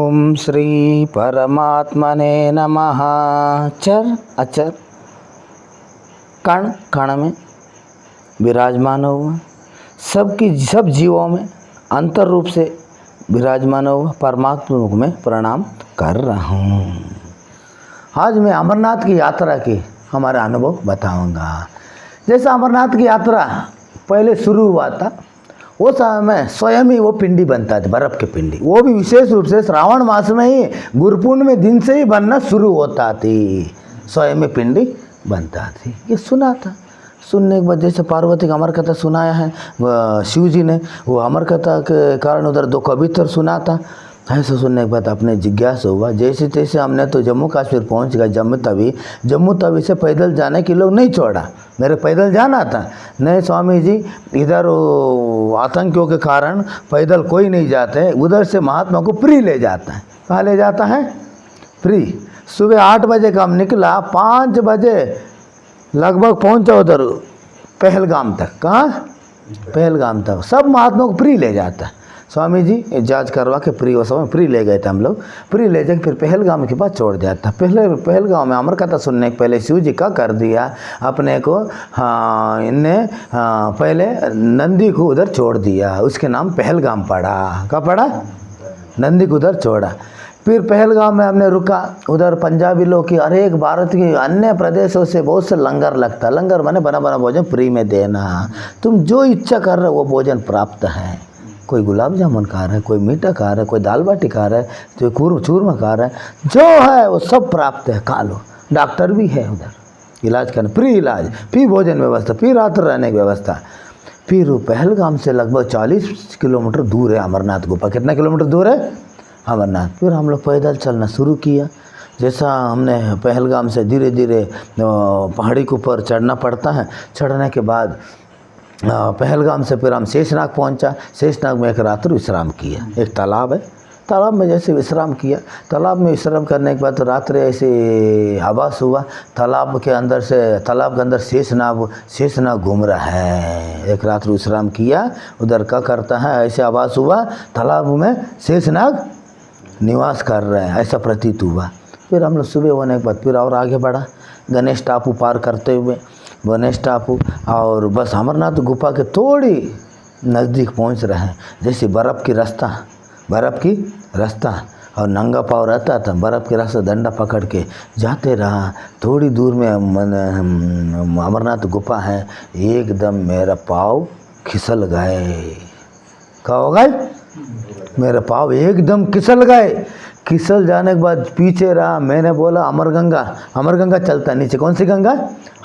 ओम श्री परमात्मने नमः। चर अचर कण कण में विराजमान हुआ, सब जीवों में अंतर रूप से विराजमान हुआ परमात्मा मुख में प्रणाम कर रहा हूँ। आज मैं अमरनाथ की यात्रा की हमारा अनुभव बताऊंगा। जैसा अमरनाथ की यात्रा पहले शुरू हुआ था, वो समय में स्वयं ही वो पिंडी बनता था, बर्फ़ की पिंडी। वो भी विशेष रूप से श्रावण मास में ही गुरुपूर्णिमा में दिन से ही बनना शुरू होता थी, स्वयं में पिंडी बनता थी। ये सुना था। सुनने के बाद जैसे पार्वती का अमर कथा सुनाया है शिव जी ने, वो अमर कथा के कारण उधर 2 कवित्र सुना था। ऐसा सुनने के बाद अपने जिज्ञासा हुआ। जैसे तैसे हमने तो जम्मू कश्मीर पहुंच गए। जम्मू तवी से पैदल जाने के लोग नहीं छोड़ा, मेरे पैदल जाना था। नहीं स्वामी जी, इधर आतंकियों के कारण पैदल कोई नहीं जाते, उधर से महात्मा को फ्री ले जाता है। कहाँ ले जाता है? फ्री। सुबह 8 बजे का हम निकला, 5 बजे लगभग पहुंचा उधर पहलगाम तक। कहाँ? पहलगाम तक सब महात्मा को फ्री ले जाता है। स्वामी जी जांच करवा के फ्री, उस समय फ्री ले गए थे हम लोग। फ्री ले जाकर फिर पहलगाम के बाद छोड़ दिया था। पहलगाम में अमर कथा सुनने के पहले शिव जी का कर दिया अपने को, इनने पहले नंदी को उधर छोड़ दिया, उसके नाम पहलगाम पड़ा। क्या पड़ा? नंदी को उधर छोड़ा। फिर पहलगाम में हमने रुका। उधर पंजाबी लोग की, अरे एक भारत के अन्य प्रदेशों से बहुत से लंगर लगता। लंगर माने बना बना भोजन फ्री में देना, तुम जो इच्छा कर रहे हो वो भोजन प्राप्त है। कोई गुलाब जामुन खा रहा है, कोई मीठा खा रहा है, कोई दाल बाटी खा रहा है, कोई चूरमा खा रहा है, जो है वो सब प्राप्त है, खा लो। डॉक्टर भी है उधर, इलाज करना, फ्री इलाज, फिर भोजन व्यवस्था, फिर रात रहने की व्यवस्था। फिर पहलगाम से लगभग 40 किलोमीटर दूर है अमरनाथ गुफा। कितना किलोमीटर दूर है अमरनाथ? फिर हम लोग पैदल चलना शुरू किया। जैसा हमने पहलगाम से धीरे धीरे पहाड़ी के ऊपर चढ़ना पड़ता है। चढ़ने के बाद पहलगाम से फिर हम शेषनाग पहुंचा। शेषनाग में एक रात्रि विश्राम किया। एक तालाब है, तालाब में जैसे विश्राम किया। तालाब में विश्राम करने के बाद रात्रि ऐसे आभास हुआ तालाब के अंदर शेषनाग घूम रहा है। एक रात्रि विश्राम किया, उधर क्या करता है, ऐसे आभास हुआ तालाब में शेषनाग निवास कर रहे हैं, ऐसा प्रतीत हुआ। फिर हम लोग सुबह होने के बाद फिर और आगे बढ़ा, गणेश टापू पार करते हुए गणेश टापू, और बस अमरनाथ गुफा के थोड़ी नज़दीक पहुंच रहे हैं। जैसे बर्फ़ की रास्ता और नंगा पाँव रहता था, बर्फ़ के रास्ता डंडा पकड़ के जाते रहा। थोड़ी दूर में अमरनाथ गुफा है, एकदम मेरा पाँव खिसल गए। क्या हो गए? मेरे पाँव एकदम खिसल गए। खिसल जाने के बाद पीछे रहा। मैंने बोला अमर गंगा चलता है नीचे। कौन सी गंगा?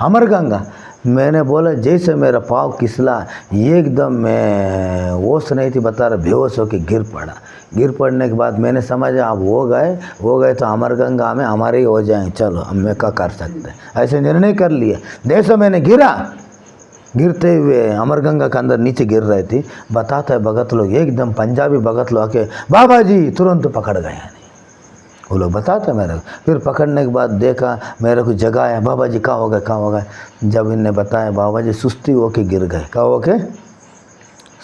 अमर गंगा। मैंने बोला जैसे मेरा पाँव खिसला, एकदम मैं होश नहीं थी, बता रहा, बेहोश होकर गिर पड़ा। गिर पड़ने के बाद मैंने समझा अब हो गए तो अमर गंगा में हमारे ही हो जाएंगे, चलो हम मैं क्या कर सकते हैं, ऐसे निर्णय कर लिया। जैसे मैंने गिरते हुए अमर गंगा के अंदर नीचे गिर रहे थे। बताता है भगत लोग, एकदम पंजाबी भगत लोग आके बाबा जी तुरंत पकड़ गए। वो लोग बताते मेरे को। फिर पकड़ने के बाद देखा, मेरे को जगाया, बाबा जी कहाँ हो गए। जब इनने बताया बाबा जी सुस्ती होके गिर गए। क्या होके?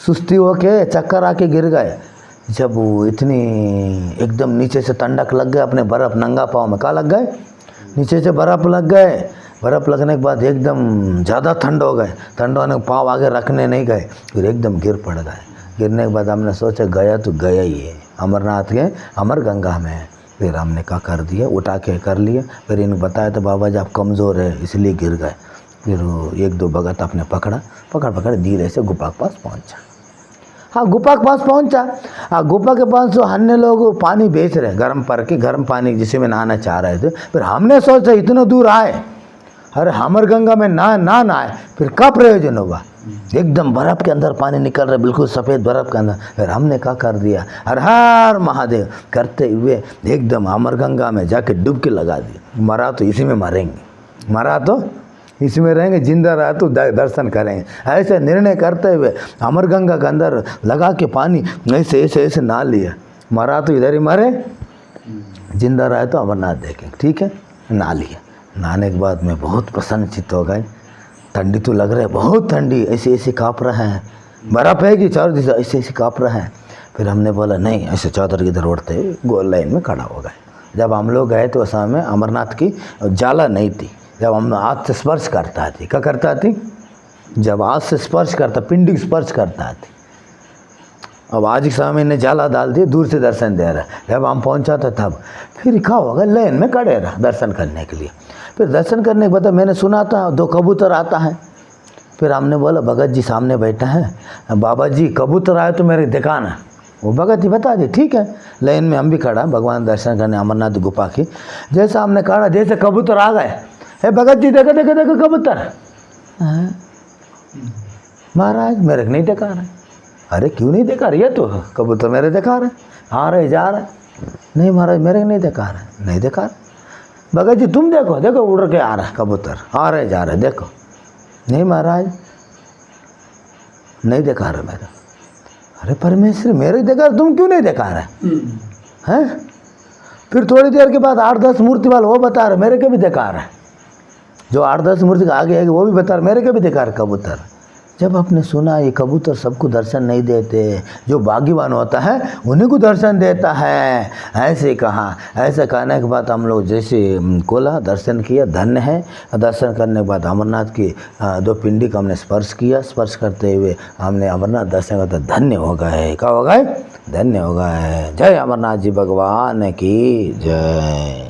सुस्ती होके चक्कर आके गिर गए। जब वो इतनी एकदम नीचे से ठंडक लग गए, अपने बर्फ़ नंगा पाँव में क्या लग गए, नीचे से बर्फ़ लग गए। बर्फ़ लगने के बाद एकदम ज़्यादा ठंड हो गए। ठंड होने पाँव आगे रखने नहीं गए, फिर एकदम गिर पड़ गए। गिरने के बाद हमने सोचा गया तो गया ही है, अमरनाथ के अमर गंगा में। फिर हमने क्या कर दिया, उठा के कर लिया। फिर इन्हें बताया तो बाबा जी आप कमज़ोर है इसलिए गिर गए। फिर 1-2 भगत आपने पकड़ धीरे से गुफा के पास पहुंचा। गुफा के पास पहुंचा। गुफा के पास तो अन्य लोग पानी बेच रहे, गर्म पानी जिसे में नहाना चाह रहे थे। फिर हमने सोचा इतना दूर आए, अरे अमर गंगा में ना आए, फिर क्या प्रयोजन होगा? एकदम बर्फ़ के अंदर पानी निकल रहा है, बिल्कुल सफ़ेद बर्फ़ के अंदर। फिर हमने क्या कर दिया, हर हर महादेव करते हुए एकदम अमर गंगा में जाके डुबकी लगा दी। मरा तो इसी में मरेंगे, मरा तो इसी में रहेंगे, जिंदा रहा तो दर्शन करेंगे। ऐसे निर्णय करते हुए अमर गंगा के अंदर लगा के पानी ऐसे नहा लिया। मरा तो इधर ही मरे, जिंदा रहा तो अमरनाथ देखेंगे। ठीक है, नहा लिया। नहाने के बाद मैं बहुत प्रसन्नचित्त हो गए। ठंडी तो लग रहा है, बहुत ठंडी, ऐसे काँप रहा है। बर्फ़ है कि चारों दिशा ऐसे काँप रहा है। फिर हमने बोला नहीं, ऐसे चौधरी की तरह उड़ते गोल लाइन में खड़ा हो गए। जब हम लोग गए तो उस समय अमरनाथ की जाला नहीं थी, जब हम हाथ से स्पर्श करता थी, क्या करता थी, जब हाथ से स्पर्श करता, पिंडी स्पर्श करता थी। अब आज के समय ने जाला डाल दिए, दूर से दर्शन दे रहा है। जब हम पहुंचा था तब फिर क्या होगा, लाइन में खड़े रहा दर्शन करने के लिए। फिर दर्शन करने के बाद मैंने सुना था 2 कबूतर आता है। फिर हमने बोला भगत जी सामने बैठा है, बाबा जी कबूतर आए तो मेरे दिखाना। वो भगत जी बता दी, ठीक है। लाइन में हम भी खड़ा, भगवान दर्शन करने अमरनाथ गुफा की। जैसा हमने कहा, जैसे कबूतर आ गए, हे भगत जी देखो देखो देखो कबूतर। महाराज मेरे को नहीं दिखा रहा। अरे क्यों नहीं दिखा रही है, तो कबूतर मेरे दिखा रहे, आ रहे जा रहे। नहीं महाराज मेरे को नहीं दिखा रहा, नहीं दिखा रहा। भगत जी तुम देखो देखो उड़ के आ रहा है कबूतर, आ रहे जा रहे, देखो। नहीं महाराज नहीं दिखा रहा मेरा। अरे परमेश्वर मेरे देखा, तुम क्यों नहीं दिखा रहे हैं? फिर थोड़ी देर के बाद 8-10 मूर्ति वाले वो बता रहे मेरे को भी दिखा रहा है। जो 8-10 मूर्ति के आगे आगे वो भी बता रहे मेरे को भी दिखा रहा कबूतर। जब आपने सुना ये कबूतर सबको दर्शन नहीं देते, जो भाग्यवान होता है उन्हीं को दर्शन देता है, ऐसे कहा। ऐसे कहने के बाद हम लोग जैसे खोला, दर्शन किया, धन्य है। दर्शन करने के बाद अमरनाथ की 2 पिंडी का हमने स्पर्श किया। स्पर्श करते हुए हमने अमरनाथ दर्शन करते धन्य हो गए। क्या हो गए? धन्य हो गए। जय अमरनाथ जी भगवान की जय।